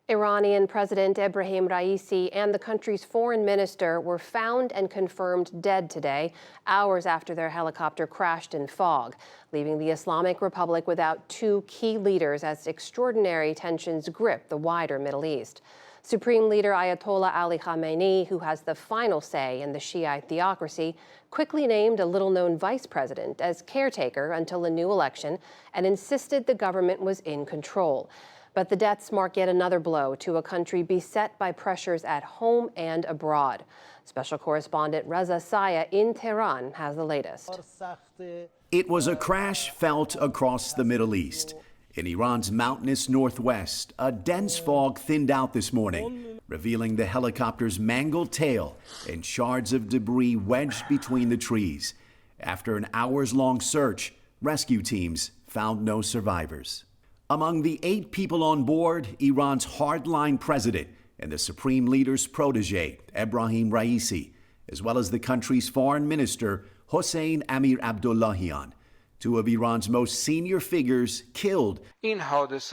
Iranian President Ebrahim Raisi and the country's foreign minister were found and confirmed dead today, hours after their helicopter crashed in fog, leaving the Islamic Republic without two key leaders as extraordinary tensions grip the wider Middle East. Supreme Leader Ayatollah Ali Khamenei, who has the final say in the Shiite theocracy, quickly named a little-known vice president as caretaker until a new election and insisted the government was in control. But the deaths mark yet another blow to a country beset by pressures at home and abroad. Special correspondent Reza Saya in Tehran has the latest. It was a crash felt across the Middle East. In Iran's mountainous northwest, a dense fog thinned out this morning, revealing the helicopter's mangled tail and shards of debris wedged between the trees. After an hours-long search, rescue teams found no survivors. Among the 8 people on board, Iran's hardline president and the supreme leader's protege, Ebrahim Raisi, as well as the country's foreign minister, Hossein Amir Abdollahian. 2 of Iran's most senior figures killed. This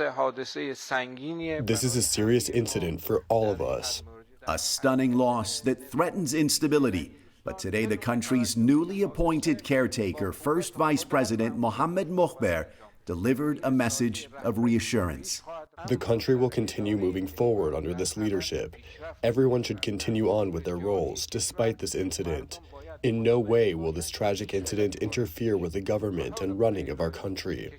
is a serious incident for all of us. A stunning loss that threatens instability. But today, the country's newly appointed caretaker, First Vice President Mohammad Mokhber, delivered a message of reassurance. The country will continue moving forward under this leadership. Everyone should continue on with their roles despite this incident. In no way will this tragic incident interfere with the government and running of our country.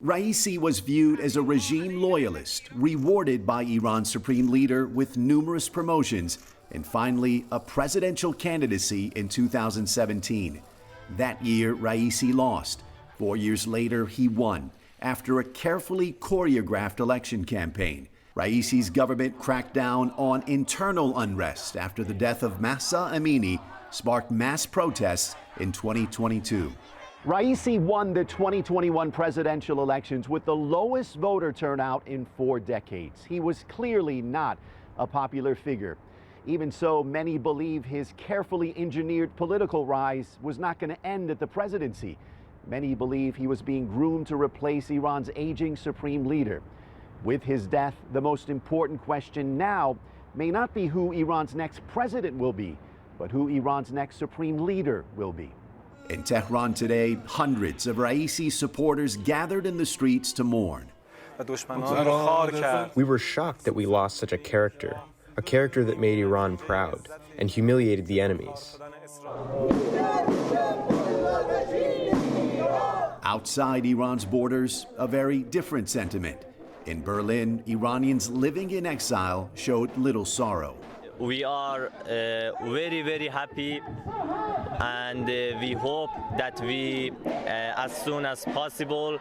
Raisi was viewed as a regime loyalist, rewarded by Iran's supreme leader with numerous promotions, and finally a presidential candidacy in 2017. That year, Raisi lost. 4 years later, he won after a carefully choreographed election campaign. Raisi's government cracked down on internal unrest after the death of Mahsa Amini sparked mass protests in 2022. Raisi won the 2021 presidential elections with the lowest voter turnout in 4 decades. He was clearly not a popular figure. Even so, many believe his carefully engineered political rise was not going to end at the presidency. Many believe he was being groomed to replace Iran's aging supreme leader. With his death, the most important question now may not be who Iran's next president will be, but who Iran's next supreme leader will be. In Tehran today, hundreds of Raisi supporters gathered in the streets to mourn. We were shocked that we lost such a character that made Iran proud and humiliated the enemies. Outside Iran's borders, a very different sentiment. In Berlin, Iranians living in exile showed little sorrow. We are very, very happy, and we hope that we, as soon as possible,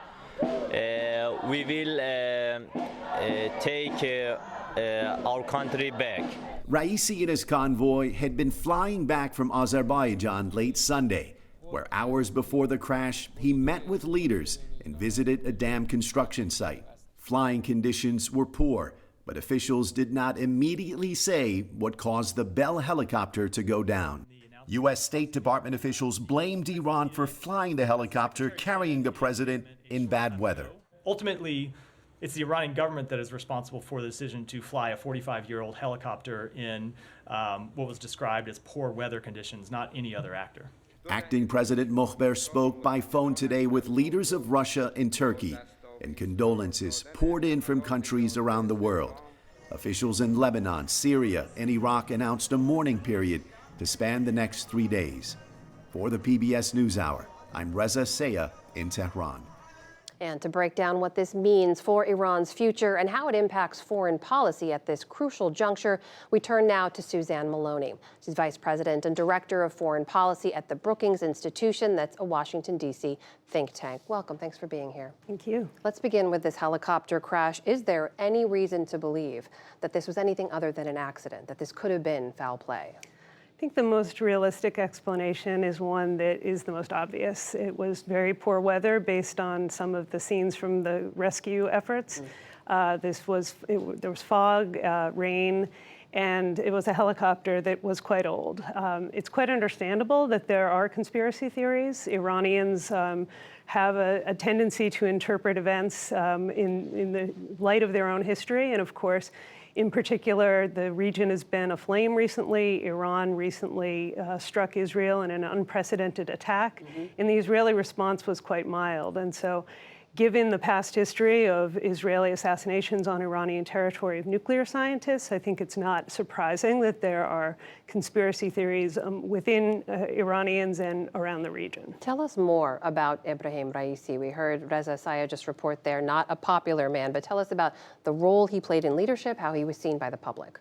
we will take our country back. Raisi and his convoy had been flying back from Azerbaijan late Sunday, where hours before the crash, he met with leaders and visited a dam construction site. Flying conditions were poor, but officials did not immediately say what caused the Bell helicopter to go down. U.S. State Department officials blamed Iran for flying the helicopter carrying the president in bad weather. Ultimately, it's the Iranian government that is responsible for the decision to fly a 45-year-old helicopter in what was described as poor weather conditions, not any other actor. Acting President Mokhber spoke by phone today with leaders of Russia and Turkey, and condolences poured in from countries around the world. Officials in Lebanon, Syria, and Iraq announced a mourning period to span the next 3 days. For the PBS NewsHour, I'm Reza Saya in Tehran. And to break down what this means for Iran's future and how it impacts foreign policy at this crucial juncture, we turn now to Suzanne Maloney. She's Vice President and Director of Foreign Policy at the Brookings Institution. That's a Washington, D.C. think tank. Welcome. Thanks for being here. Thank you. Let's begin with this helicopter crash. Is there any reason to believe that this was anything other than an accident, that this could have been foul play? I think the most realistic explanation is one that is the most obvious. It was very poor weather based on some of the scenes from the rescue efforts. There was fog, rain, and it was a helicopter that was quite old. It's quite understandable that there are conspiracy theories. Iranians have a tendency to interpret events in the light of their own history, and of course, in particular, the region has been aflame recently. Iran recently struck Israel in an unprecedented attack, and the Israeli response was quite mild. And so, given the past history of Israeli assassinations on Iranian territory of nuclear scientists, I think it's not surprising that there are conspiracy theories within Iranians and around the region. Tell us more about Ebrahim Raisi. We heard Reza Saya just report there, not a popular man, but tell us about the role he played in leadership, how he was seen by the public.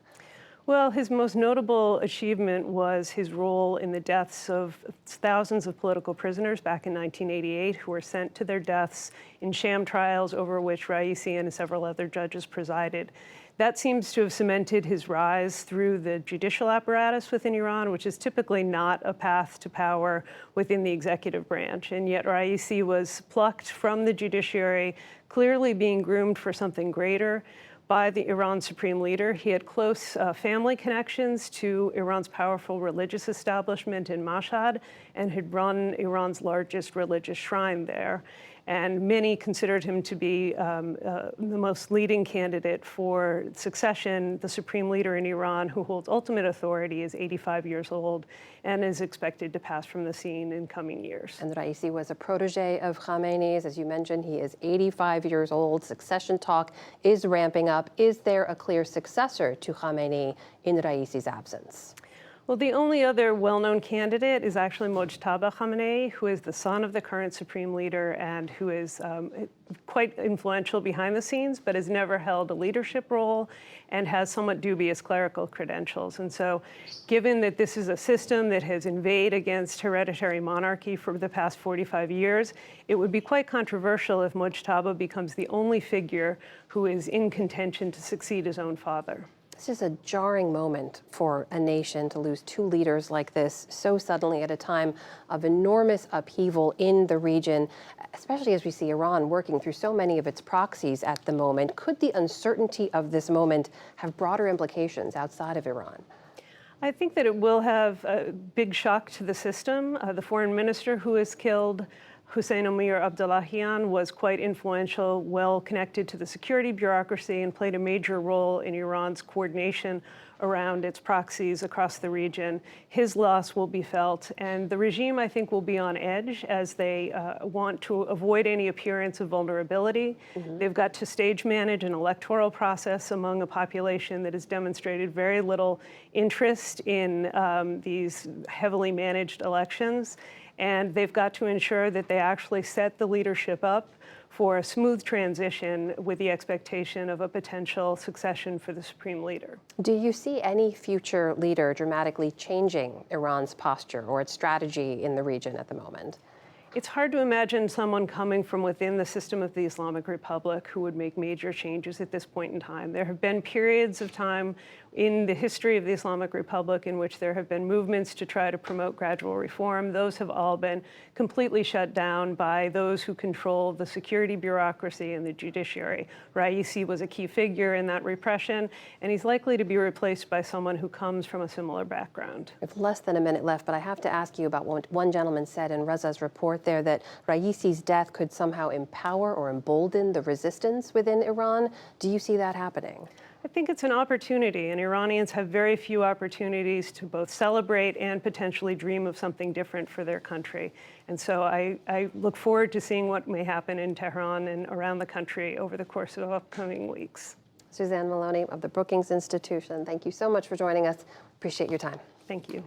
Well, his most notable achievement was his role in the deaths of thousands of political prisoners back in 1988 who were sent to their deaths in sham trials over which Raisi and several other judges presided. That seems to have cemented his rise through the judicial apparatus within Iran, which is typically not a path to power within the executive branch. And yet Raisi was plucked from the judiciary, clearly being groomed for something greater by the Iran supreme leader. He had close family connections to Iran's powerful religious establishment in Mashhad and had run Iran's largest religious shrine there. And many considered him to be the most leading candidate for succession. The supreme leader in Iran, who holds ultimate authority, is 85 years old and is expected to pass from the scene in coming years. And Raisi was a protege of Khamenei's. As you mentioned, he is 85 years old. Succession talk is ramping up. Is there a clear successor to Khamenei in Raisi's absence? Well, the only other well-known candidate is actually Mojtaba Khamenei, who is the son of the current supreme leader and who is quite influential behind the scenes, but has never held a leadership role and has somewhat dubious clerical credentials. And so, given that this is a system that has inveighed against hereditary monarchy for the past 45 years, it would be quite controversial if Mojtaba becomes the only figure who is in contention to succeed his own father. This is a jarring moment for a nation to lose two leaders like this so suddenly at a time of enormous upheaval in the region, especially as we see Iran working through so many of its proxies at the moment. Could the uncertainty of this moment have broader implications outside of Iran? I think that it will have a big shock to the system. The foreign minister who was killed, Hussein Amir Abdullahian, was quite influential, well connected to the security bureaucracy, and played a major role in Iran's coordination around its proxies across the region. His loss will be felt, and the regime, I think, will be on edge as they want to avoid any appearance of vulnerability. They've got to stage manage an electoral process among a population that has demonstrated very little interest in these heavily managed elections. And they've got to ensure that they actually set the leadership up for a smooth transition with the expectation of a potential succession for the supreme leader. Do you see any future leader dramatically changing Iran's posture or its strategy in the region at the moment? It's hard to imagine someone coming from within the system of the Islamic Republic who would make major changes at this point in time. There have been periods of time in the history of the Islamic Republic in which there have been movements to try to promote gradual reform. Those have all been completely shut down by those who control the security bureaucracy and the judiciary. Raisi was a key figure in that repression, and he's likely to be replaced by someone who comes from a similar background. We have less than a minute left, but I have to ask you about what one gentleman said in Reza's report there, that Raisi's death could somehow empower or embolden the resistance within Iran. Do you see that happening? I think it's an opportunity, and Iranians have very few opportunities to both celebrate and potentially dream of something different for their country. And so I look forward to seeing what may happen in Tehran and around the country over the course of upcoming weeks. Suzanne Maloney of the Brookings Institution, thank you so much for joining us. Appreciate your time. Thank you.